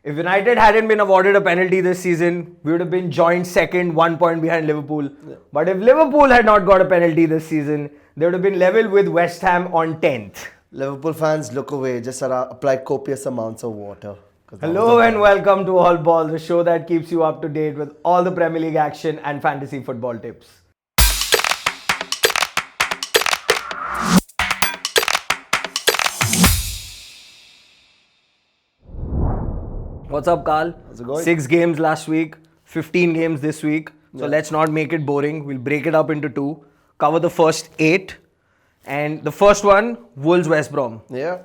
If United hadn't been awarded a penalty this season, we would have been joint second, 1 point behind Liverpool. Yeah. But if Liverpool had not got a penalty this season, they would have been level with West Ham on 10th. Liverpool fans, look away. Just apply copious amounts of water. Hello and welcome to All Ball, the show that keeps you up to date with all the Premier League action and fantasy football tips. What's up, Carl? How's it going? 6 games last week, 15 games this week. So let's not make it boring. We'll break it up into 2, cover the first 8. And the first one, Wolves West Brom. Yeah,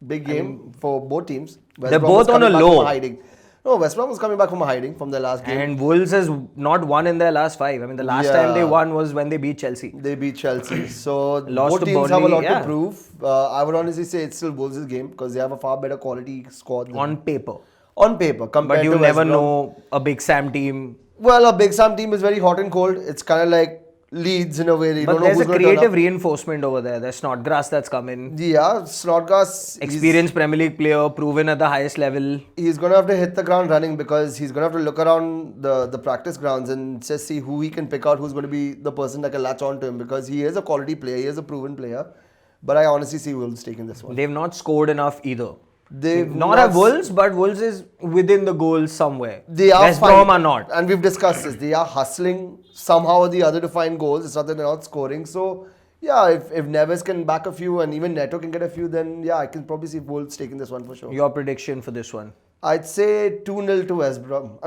big game for both teams. West They're Brom both was on a coming back low. from hiding. No, West Brom was coming back from hiding from their last game. And Wolves has not won in their last 5. I mean, the last time they won was when they beat Chelsea. They beat Chelsea. So Lost both to teams Burnley, have a lot to prove. I would honestly say it's still Wolves' game because they have a far better quality squad. On paper. On paper, compared But you to never West Brom. know a Big Sam team. Well, a Big Sam team is very hot and cold. It's kind of like Leeds in a way. You But don't know there's who's a going to turn creative up. reinforcement over there. There's Snodgrass that's come in. Yeah, Snodgrass. Experienced Premier League player, proven at the highest level. He's going to have to hit the ground running because he's going to have to look around the practice grounds and just see who he can pick out, who's going to be the person that can latch on to him because he is a quality player, he is a proven player. But I honestly see Wolves taking this one. They've not scored enough either. They've Not have Wolves, but Wolves is within the goals somewhere. They are West Brom are not. And we've discussed this. They are hustling somehow or the other to find goals. It's not that they're not scoring. So, yeah, if Neves can back a few and even Neto can get a few, then yeah, I can probably see Wolves taking this one for sure. Your prediction for this one? I'd say 2-0 to West Brom.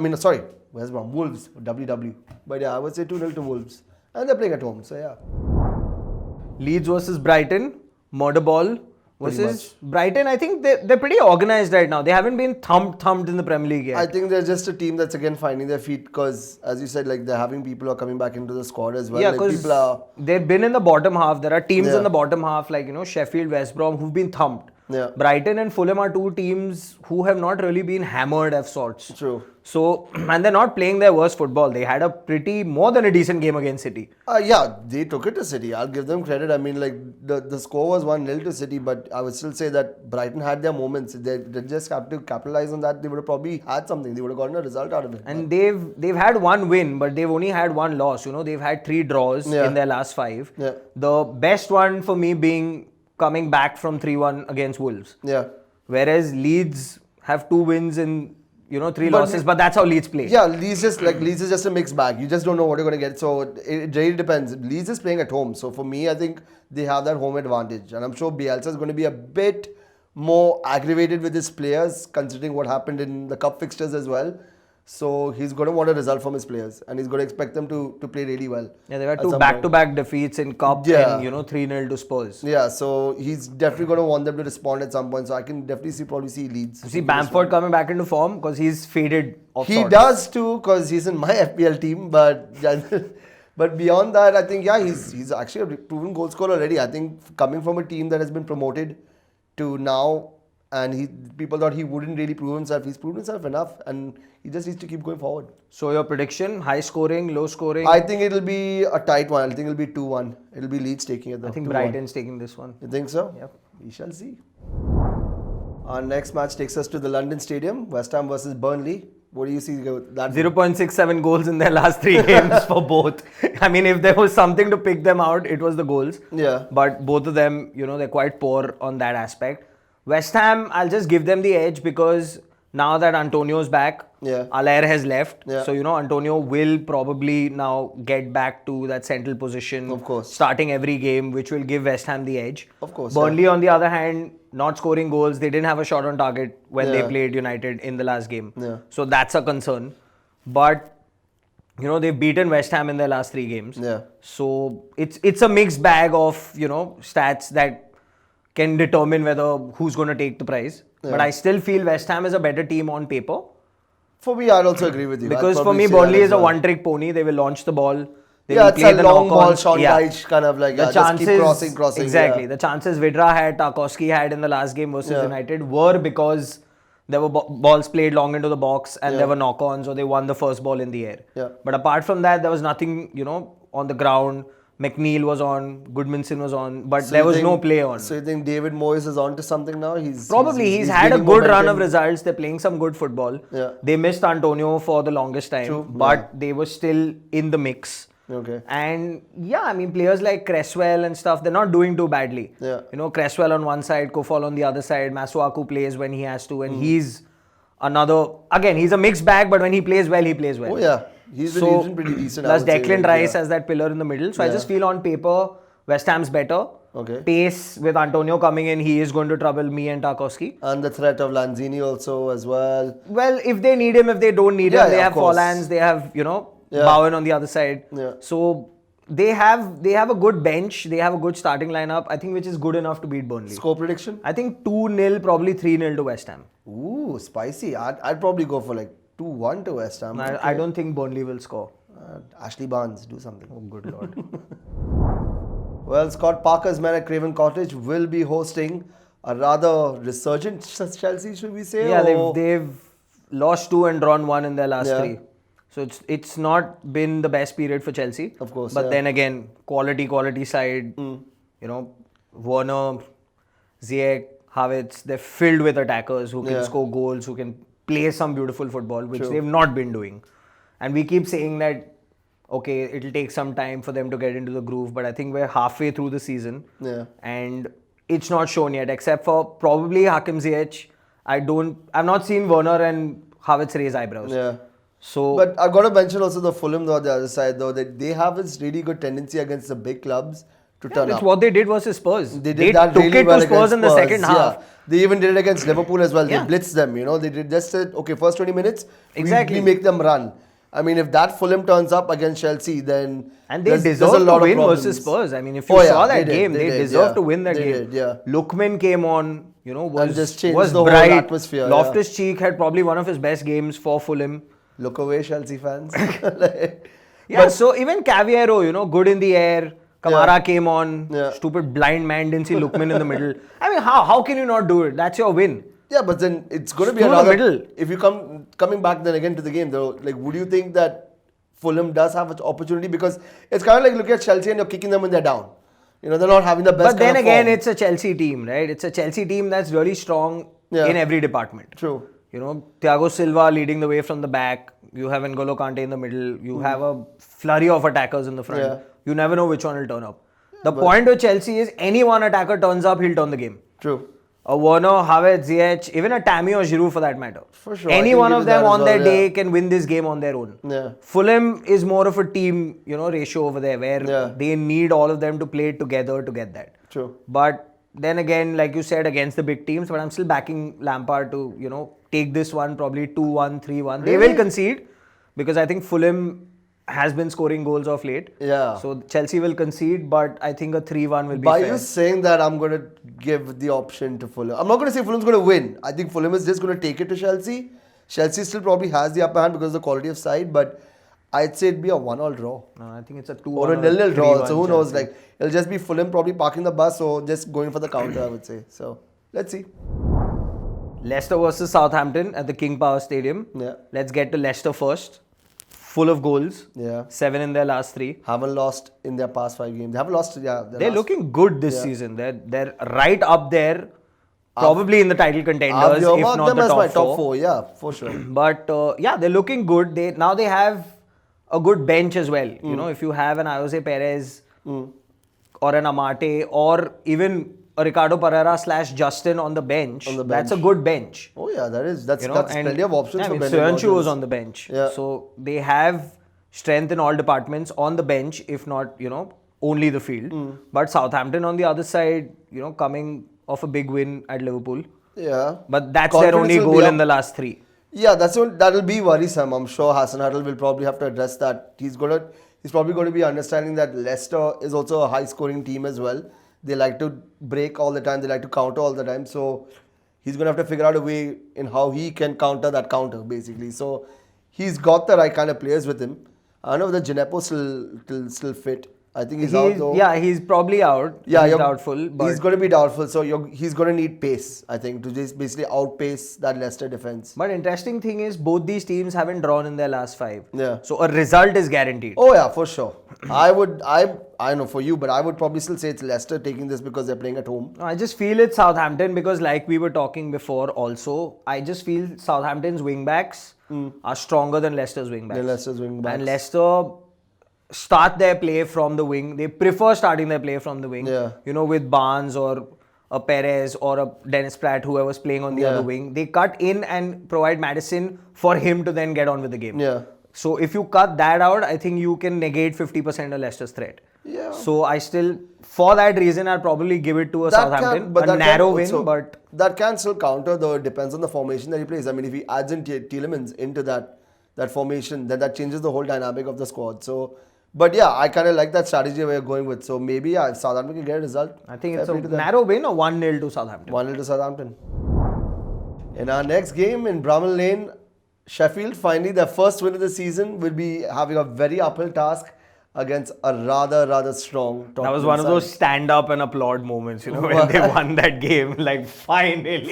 West Brom. Wolves. WW. But yeah, I would say 2-0 to Wolves. And they're playing at home. So, yeah. Leeds versus Brighton. Murder ball. Versus Brighton, I think they're pretty organized right now. They haven't been thumped in the Premier League yet. I think they're just a team that's again finding their feet because, as you said, like they're having people who are coming back into the squad as well. Yeah, like because they've been in the bottom half. There are teams in the bottom half like, Sheffield, West Brom who've been thumped. Yeah. Brighton and Fulham are 2 teams who have not really been hammered of sorts. True. So, and they're not playing their worst football. They had a more than a decent game against City. Yeah, they took it to City. I'll give them credit. I mean, like the score was 1-0 to City, but I would still say that Brighton had their moments. They just have to capitalize on that. They would have probably had something. They would have gotten a result out of it. And they've had 1 win, but they've only had 1 loss. They've had 3 draws in their last 5. Yeah. The best one for me being coming back from 3-1 against Wolves. Yeah. Whereas Leeds have 2 wins and 3 losses, but that's how Leeds play. Yeah, Leeds is just a mixed bag. You just don't know what you're going to get. So it really depends. Leeds is playing at home. So for me, I think they have that home advantage. And I'm sure Bielsa is going to be a bit more aggravated with his players considering what happened in the cup fixtures as well. So he's going to want a result from his players and he's going to expect them to play really well. Yeah, they've had 2 back-to-back defeats in cup and 3-0 to Spurs. Yeah, so he's definitely going to want them to respond at some point. So I can definitely probably see Leeds. See Bamford coming back into form because he's faded off He sorts. does too because he's in my FPL team. But beyond that, I think he's actually a proven goal scorer already. I think coming from a team that has been promoted to now, and people thought he wouldn't really prove himself. He's proven himself enough, and he just needs to keep going forward. So your prediction: high scoring, low scoring? I think it'll be a tight one. I think it'll be 2-1. It'll be Leeds taking it though. I think 2-1. Brighton's taking this one. You think so? Yep. We shall see. Our next match takes us to the London Stadium. West Ham versus Burnley. What do you see that? 0.67 goals in their last 3 games for both. I mean, if there was something to pick them out, it was the goals. Yeah. But both of them, they're quite poor on that aspect. West Ham, I'll just give them the edge because now that Antonio's back, Allaire has left. Yeah. So, Antonio will probably now get back to that central position. Of course. Starting every game, which will give West Ham the edge. Of course. Burnley, on the other hand, not scoring goals. They didn't have a shot on target when they played United in the last game. Yeah. So that's a concern. But, they've beaten West Ham in their last 3 games. Yeah. So it's a mixed bag of, stats that can determine whether who's going to take the prize. Yeah. But I still feel West Ham is a better team on paper. For me, I'd also agree with you. Because for me, Burnley is a one-trick pony. They will launch the ball. They will it's play a the long ball, knock-ons. Sean Dyche kind of like, just keep crossing. Exactly. The chances Vidra had, Tarkowski had in the last game versus United were because there were balls played long into the box and there were knock-ons or they won the first ball in the air. Yeah. But apart from that, there was nothing, on the ground. McNeil was on, Goodmanson was on, but So there you was think- no play on. So you think David Moyes is on to something now? Probably he's had a gaining good run of momentum. results. They're playing some good football. Yeah. They missed Antonio for the longest time, True, but they were still in the mix. Okay. And yeah, I mean, players like Cresswell and stuff, they're not doing too badly. Yeah. You know, Cresswell on one side, Kofal on the other side, Masuaku plays when he has to, and he's another, again, he's a mixed bag, but when he plays well, he plays well. Oh yeah, he's been pretty decent. I Plus would say, Declan like, Rice yeah. as that pillar in the middle. So I Yeah. just feel on paper, West Ham's better. Okay. Pace with Antonio coming in, he is going to trouble me and Tarkowski. And the threat of Lanzini also as well. Well, if they need him, if they don't need Yeah, him, they yeah, have of course. Forlans, they have, Yeah. Bowen on the other side. Yeah. So they have a good bench, they have a good starting lineup, I think, which is good enough to beat Burnley. Score prediction? I think 2-0, probably 3-0 to West Ham. Ooh, spicy. I'd probably go for like 2-1 to West Ham. I don't think Burnley will score. Ashley Barnes, do something. Oh, good lord. Well, Scott Parker's men at Craven Cottage will be hosting a rather resurgent Chelsea, should we say? Yeah, or- they've lost 2 and drawn 1 in their last Yeah. 3. So it's not been the best period for Chelsea. Of course, But yeah. then again, quality side, Werner, Ziyech, Havertz, they're filled with attackers who can Yeah. score goals, who can play some beautiful football, which they've not been doing. And we keep saying that, okay, it'll take some time for them to get into the groove, but I think we're halfway through the season. Yeah. And it's not shown yet, except for probably Hakim Ziyech. I've not seen Werner and Havertz raise eyebrows. Yeah. So, But I've got to mention also the Fulham, though, on the other side, though, that they have this really good tendency against the big clubs to turn that's up. what they did versus Spurs. They did that took really it well to Spurs against in the Spurs, second half. Yeah. They even did it against Liverpool as well. Yeah. They blitzed them, They did just said, okay, first 20 minutes, Exactly. we make them run. I mean, if that Fulham turns up against Chelsea, then And they there's a deserved to lot of win problems. versus Spurs. I mean, if you Oh, yeah, saw that they did, game, they they did, deserved yeah. to win that They game. did, yeah. Lookman came on, was, just changed was the whole bright. atmosphere, yeah. Loftus-Cheek had probably one of his best games for Fulham. Look away, Chelsea fans. Yeah, so even Cavallero, good in the air. Kamara came on. Yeah. Stupid blind man didn't see Lookman in the middle. I mean, how can you not do it? That's your win. Yeah, but then it's going to be Through the another. middle. If you coming back then again to the game, though, like, would you think that Fulham does have an opportunity? Because it's kind of like looking at Chelsea and you're kicking them when they're down. They're not having the best. But then kind of again, form. it's a Chelsea team, right? It's a Chelsea team that's really strong Yeah. in every department. True. Thiago Silva leading the way from the back. You have N'Golo Kante in the middle. You have a flurry of attackers in the front. Yeah. You never know which one will turn up. The point with Chelsea is any one attacker turns up, he'll turn the game. True. A Werner, Havertz, Ziyech, even a Tammy or Giroud for that matter. For sure, I Any can one give of you that them as on well, their yeah. day can win this game on their own. Yeah. Fulham is more of a team, ratio over there where Yeah. they need all of them to play together to get that. True. But then again, like you said, against the big teams, but I'm still backing Lampard to, take this one probably 2-1, 3-1. They Really? will concede because I think Fulham has been scoring goals of late. Yeah. So Chelsea will concede, but I think a 3-1 will be By fair. you saying that, I'm going to give the option to Fulham. I'm not going to say Fulham's going to win. I think Fulham is just going to take it to Chelsea. Chelsea still probably has the upper hand because of the quality of side, but I'd say it'd be a 1-1 draw. No, I think it's a 2-1 Or a 0-0 draw. So who knows? Chelsea. Like, it'll just be Fulham probably parking the bus or just going for the counter, I would say. So let's see. Leicester versus Southampton at the King Power Stadium. Yeah. Let's get to Leicester first. Full of goals. Yeah. 7 in their last 3. Haven't lost in their past 5 games. They haven't lost, yeah. They're looking good this season. They're right up there, probably in the title I've contenders, if earmarked not them the as my top top 4. 4, yeah, for sure. But they're looking good. Now they have a good bench as well. If you have an Jose Perez or an Amate or even a Ricardo Pereira / Justin on the bench, that's a good bench. Oh yeah, that's And plenty of options for I mean, Brendan Soyuncu Rodgers. was on the bench. Yeah. So they have strength in all departments on the bench, if not, only the field. But Southampton on the other side, coming off a big win at Liverpool. Yeah. But that's their Confidence only will be goal up. in the last 3. Yeah, that'll be worrisome. I'm sure Hassan Huddle will probably have to address that. He's probably going to be understanding that Leicester is also a high-scoring team as well. They like to break all the time. They like to counter all the time. So he's going to have to figure out a way in how he can counter that counter, basically. So he's got the right kind of players with him. I don't know if the Gineppo still fit. I think he's out though. Yeah, he's probably out. Yeah, he's doubtful. But he's going to be doubtful. So he's going to need pace, I think, to just basically outpace that Leicester defense. But interesting thing is both these teams haven't drawn in their last 5. Yeah. So a result is guaranteed. Oh yeah, for sure. I know for you, but I would probably still say it's Leicester taking this because they're playing at home. I just feel it's Southampton because, like we were talking before, also I just feel Southampton's wing backs are stronger than Leicester's wing backs. Than Leicester's wing backs. And Leicester start their play from the wing. They prefer starting their play from the wing. Yeah. You know, with Barnes or a Perez or a Dennis Pratt, whoever's playing on the other wing. They cut in and provide Maddison for him to then get on with the game. Yeah. So if you cut that out, I think you can negate 50% of Leicester's threat. Yeah. So I still, for that reason, I'll probably give it to a Southampton. A narrow win, but... That can still counter, though. It depends on the formation that he plays. I mean, if he adds in Tielemans into that formation, then that changes the whole dynamic of the squad. So, but yeah, I kind of like that strategy we're going with. So maybe if Southampton can get a result. I think it's a narrow win or 1-0 to Southampton. 1-0 to Southampton. In our next game in Bramall Lane, Sheffield, finally their first win of the season, will be having a very uphill task against a rather strong Tottenham That was one of those stand up and applaud moments, you know, when they won that game. Like, finally.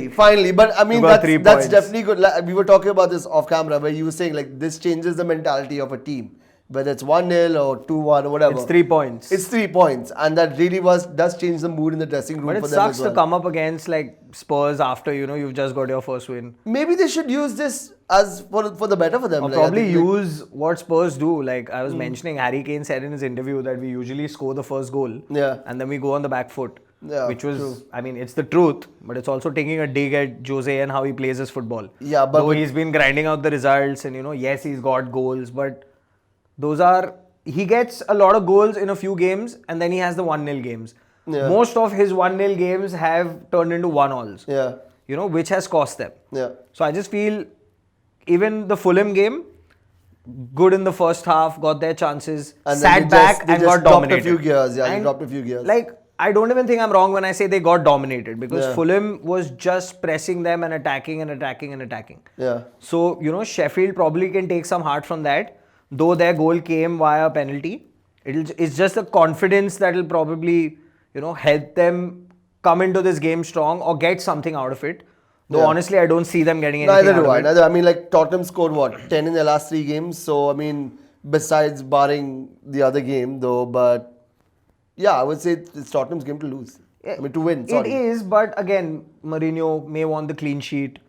Finally. But I mean, that's points. definitely good. Like, we were talking about this off camera where you were saying, like, this changes the mentality of a team. Whether it's 1-0 or 2-1 or whatever. It's 3 points. It's 3 points. And that really does change the mood in the dressing room for them. But it sucks to come up against like Spurs after, you know, you've just got your first win. Maybe they should use this as for the better for them. Or like, probably use what Spurs do. Like I was mentioning, Harry Kane said in his interview that we usually score the first goal. Yeah. And then we go on the back foot. Yeah, which was, true. I mean, it's the truth, but it's also taking a dig at Jose and how he plays his football. Yeah, but though he's been grinding out the results and, you know, yes, he's got goals, but those are... He gets a lot of goals in a few games and then he has the 1-0 games. Yeah. Most of his 1-0 games have turned into 1-alls. Yeah. You know, which has cost them. Yeah. So I just feel even the Fulham game, good in the first half, got their chances, and sat back and got dominated. Dropped a few gears. Yeah, they dropped a few gears. Like, I don't even think I'm wrong when I say they got dominated because Fulham was just pressing them and attacking. Yeah. So, you know, Sheffield probably can take some heart from that. Though their goal came via penalty, it's just the confidence that will probably, you know, help them come into this game strong or get something out of it. Though honestly, I don't see them getting anything out of it. Neither. I mean, like Tottenham scored what, 10 in their last 3 games. So I mean, besides barring the other game, though, but yeah, I would say it's Tottenham's game to lose. I mean, to win. Sorry. It is, but again, Mourinho may want the clean sheet.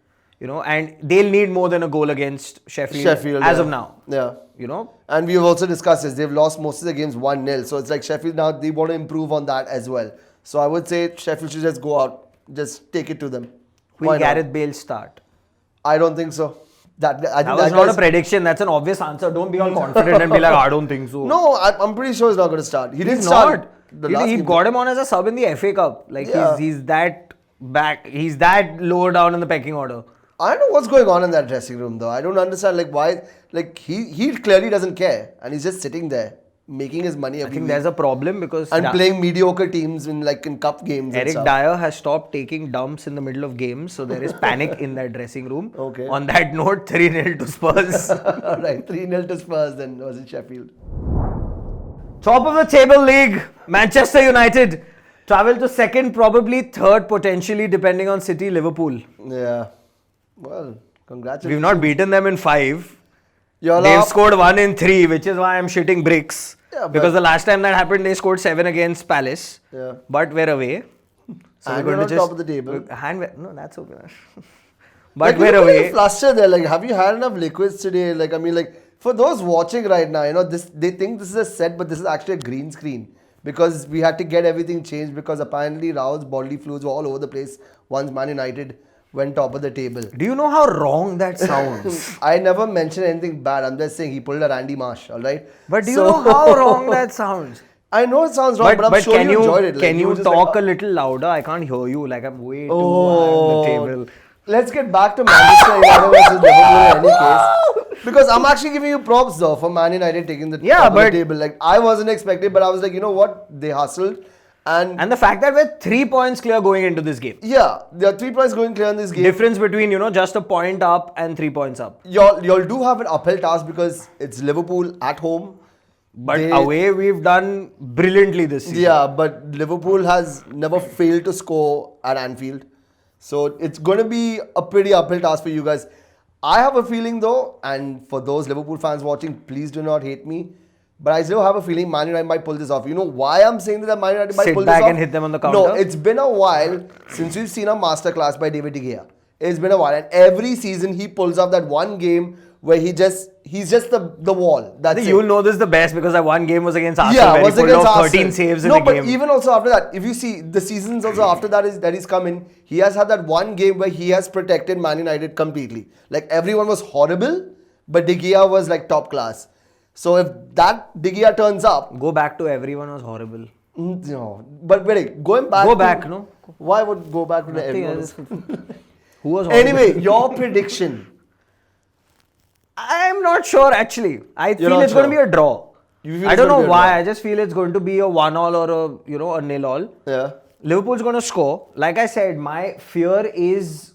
You know, and they'll need more than a goal against Sheffield as of now. Yeah. You know? And we've also discussed this. They've lost most of the games 1-0. So it's like Sheffield now, they want to improve on that as well. So I would say Sheffield should just go out. Just take it to them. Will Gareth Bale start? I don't think so. That was not a prediction. That's an obvious answer. Don't be all confident and be like, I don't think so. No, I'm pretty sure he's not going to start. He didn't start. He got him on as a sub in the FA Cup. Like he's that back. He's that lower down in the pecking order. I don't know what's going on in that dressing room though. I don't understand like why. Like he clearly doesn't care and he's just sitting there making his money. I think there's a problem because playing mediocre teams in cup games. Eric Dyer has stopped taking dumps in the middle of games, so there is panic in that dressing room. Okay. On that note, 3-0 to Spurs. Right, 3-0 to Spurs. Then was it Sheffield? Top of the table league, Manchester United travel to second, probably third, potentially depending on City, Liverpool. Yeah. Well, congratulations. We've not beaten them in 5. They've scored 1 in 3, which is why I'm shitting bricks. Yeah, because the last time that happened, they scored 7 against Palace. Yeah. But we're away. So we're on top of the table. No, that's okay. But we're away. Flustered there. Like, have you had enough liquids today? Like, I mean, like, for those watching right now, you know, they think this is a set, but this is actually a green screen. Because we had to get everything changed because apparently Raul's bodily fluids were all over the place once Man United went top of the table. Do you know how wrong that sounds? I never mentioned anything bad. I'm just saying he pulled a Randy Marsh, alright? But do you know how wrong that sounds? I know it sounds wrong, but I'm sure you enjoyed it. Can you talk a little louder? I can't hear you. Like I'm way too high on the table. Let's get back to Manchester United versus Liverpool in any case. Because I'm actually giving you props though for Man United taking the top of the table. Like I wasn't expecting, but I was like, you know what? They hustled. And the fact that we're 3 points clear going into this game. Yeah, there are 3 points going clear in this game. Difference between, you know, just a point up and 3 points up. Y'all do have an uphill task because it's Liverpool at home. But away we've done brilliantly this season. Yeah, but Liverpool has never failed to score at Anfield. So it's going to be a pretty uphill task for you guys. I have a feeling though, and for those Liverpool fans watching, please do not hate me. But I still have a feeling Man United might pull this off. You know why I'm saying that Man United might Sit pull this back off? and hit them on the counter? No, it's been a while since we've seen a masterclass by David De Gea. It's been a while, and every season he pulls off that one game where he's just the wall. That's it. You'll know this the best because that one game was against Arsenal Yeah, where was he pulled against off 13 Arsenal. saves in No, a game. but even also after that, if you see the seasons also after that he's come in, he has had that one game where he has protected Man United completely. Like everyone was horrible, but De Gea was like top class. So if that De Gea turns up, Go back to everyone was horrible. no. But wait, going back. Go back, no? Why would go back to Nothing everyone? else. Who was horrible? Anyway, your prediction. I'm not sure actually. I feel not it's going to be sure. a draw. You feel I it's don't gonna know be a why. draw? I just feel it's going to be a 1-1 or a 0-0. Yeah. Liverpool's going to score. Like I said, my fear is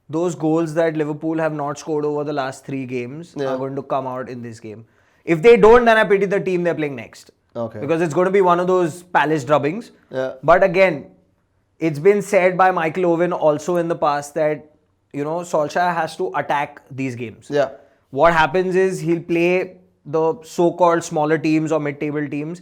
those goals that Liverpool have not scored over the last 3 games are going to come out in this game. If they don't, then I pity the team they're playing next. Okay. Because it's going to be one of those Palace drubbings. Yeah. But again, it's been said by Michael Owen also in the past that, Solskjaer has to attack these games. Yeah. What happens is he'll play the so-called smaller teams or mid-table teams,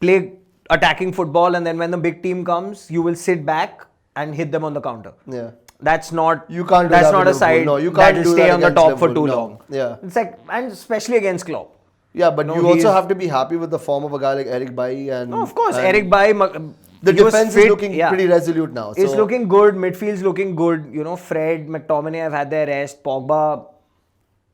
play attacking football, and then when the big team comes, you will sit back and hit them on the counter. Yeah. That's not. You can't do That's that not a with Liverpool. side No, you can't that do will stay that on the against top for Liverpool. too No. long. Yeah. It's like, and especially against Klopp. Yeah, but No, you also he's- have to be happy with the form of a guy like Eric Bailly and. No, of course, and Eric Bailly. The he was defense fit, is looking yeah. pretty resolute now. It's so- looking good. Midfield's looking good. Fred, McTominay have had their rest. Pogba,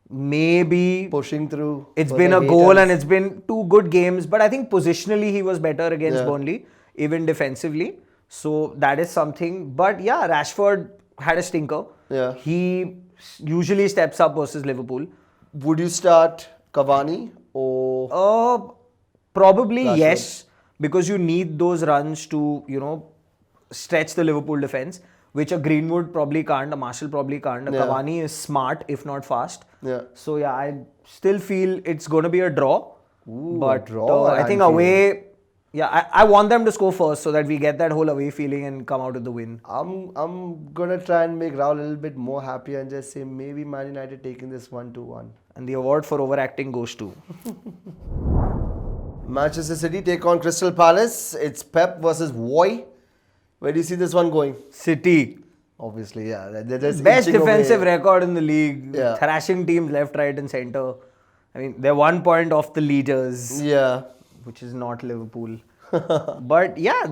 maybe. pushing through. It's for been the a goal haters. and it's been 2 good games. But I think positionally he was better against Yeah. Burnley, even defensively. So that is something. But yeah, Rashford had a stinker. Yeah. He usually steps up versus Liverpool. Would you start Cavani or Probably Rashford. yes, because you need those runs to, stretch the Liverpool defense, which a Greenwood probably can't, a Marshall probably can't. A Yeah. Cavani is smart, if not fast. Yeah. So yeah, I still feel it's going to be a draw. Ooh, but a draw at I think Anfield. away, I want them to score first so that we get that whole away feeling and come out with the win. I'm gonna try and make Raul a little bit more happy and just say maybe Man United taking this 1-1. And the award for overacting goes to. Manchester City take on Crystal Palace. It's Pep versus Voy. Where do you see this one going? City. Obviously, yeah. They're just Best inching defensive away. record in the league. Yeah. Thrashing teams left, right, and centre. I mean, they're 1 point off the leaders, Yeah. which is not Liverpool. But yeah,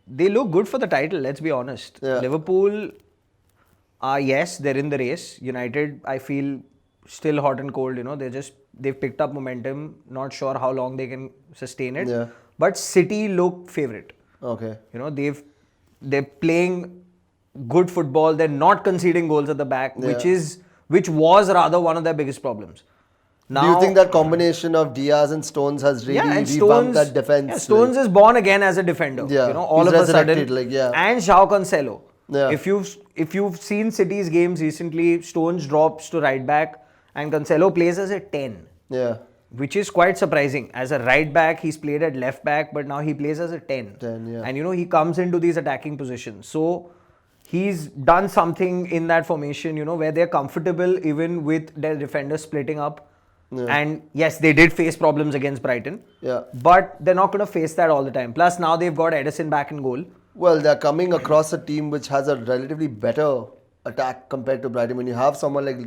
they look good for the title, let's be honest. Yeah. Liverpool, yes, they're in the race. United, I feel, still hot and cold. They've picked up momentum. Not sure how long they can sustain it. Yeah. But City look favourite. Okay. They're playing good football. They're not conceding goals at the back, which was rather one of their biggest problems. Now, do you think that combination of Diaz and Stones has really and revamped that defense? Yeah, Stones is born again as a defender. Yeah, All he's of a sudden. resurrected, And João Cancelo. Yeah. If you've seen City's games recently, Stones drops to right back and Cancelo plays as a 10. Yeah. Which is quite surprising. As a right back, he's played at left back, but now he plays as a 10. 10, yeah. And he comes into these attacking positions. So he's done something in that formation, where they're comfortable even with their defenders splitting up. Yeah. And yes, they did face problems against Brighton. Yeah. But they're not going to face that all the time. Plus, now they've got Edison back in goal. Well, they're coming across a team which has a relatively better attack compared to Brighton. When you have someone like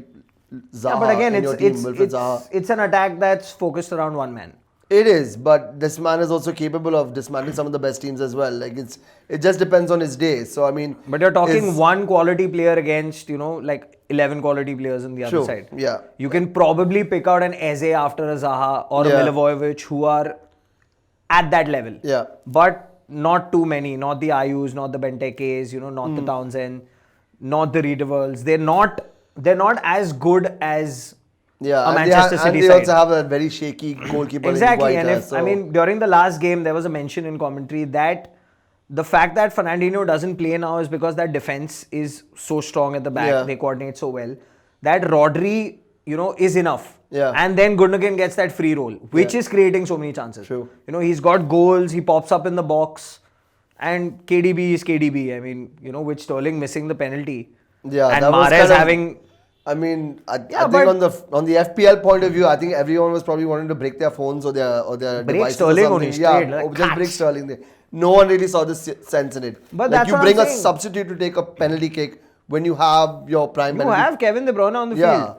Zaha Yeah, but again, in your team, Wilfried Zaha. it's an attack that's focused around one man. It is, but this man is also capable of dismantling some of the best teams as well. Like it just depends on his day. So I mean, But you're talking is- one quality player against, like 11 quality players on the other True, side. yeah. You can probably pick out an Eze after a Zaha or a Yeah. Milivojevic who are at that level. Yeah. But not too many. Not the Ayus, not the Bentekes, not the Townsend, not the Reederwalds. They're not as good as yeah, a and Manchester City and they side. also have a very shaky goalkeeper. Exactly, in and Guaita, during the last game, there was a mention in commentary that the fact that Fernandinho doesn't play now is because that defense is so strong at the back. Yeah. They coordinate so well that Rodri, is enough. Yeah. And then Gundogan gets that free role, which Yeah. is creating so many chances. True. He's got goals. He pops up in the box, and KDB is KDB. With Sterling missing the penalty, Yeah, and that was Mahrez kind of- having I mean, I Yeah, think but on the FPL point of view, I think everyone was probably wanting to break their phones or their break devices Sterling or something. only Yeah, straight, like, or just break catch. Sterling. No one really saw the sense in it. But Like that's you what I'm bring a saying. substitute to take a penalty kick when you have your prime You penalty. have Kevin De Bruyne on the Yeah. field.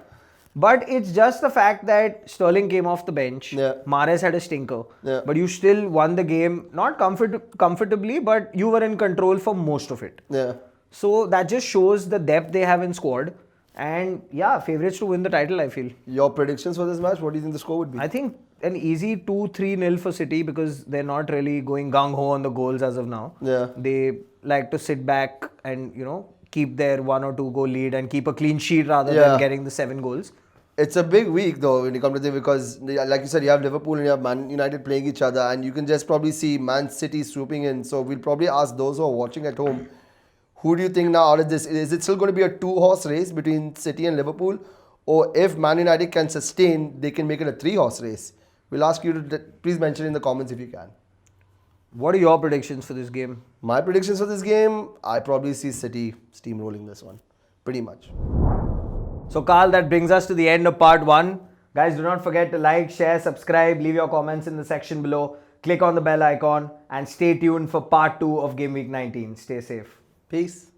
But it's just the fact that Sterling came off the bench. Yeah. Mahrez had a stinker. Yeah. But you still won the game, not comfortably, but you were in control for most of it. Yeah. So that just shows the depth they have in squad. And yeah, favourites to win the title, I feel. Your predictions for this match? What do you think the score would be? I think an easy 2-3-0 for City because they're not really going gung-ho on the goals as of now. Yeah. They like to sit back and, keep their 1 or 2 goal lead and keep a clean sheet rather Yeah. than getting the 7 goals. It's a big week though when you come to think because like you said, you have Liverpool and you have Man United playing each other and you can just probably see Man City swooping in. So we'll probably ask those who are watching at home, who do you think now out of this, is it still going to be a 2-horse race between City and Liverpool? Or if Man United can sustain, they can make it a 3-horse race? We'll ask you to please mention in the comments if you can. What are your predictions for this game? My predictions for this game, I probably see City steamrolling this one. Pretty much. So Carl, that brings us to the end of part 1. Guys, do not forget to like, share, subscribe, leave your comments in the section below. Click on the bell icon and stay tuned for part 2 of Game Week 19. Stay safe. Peace.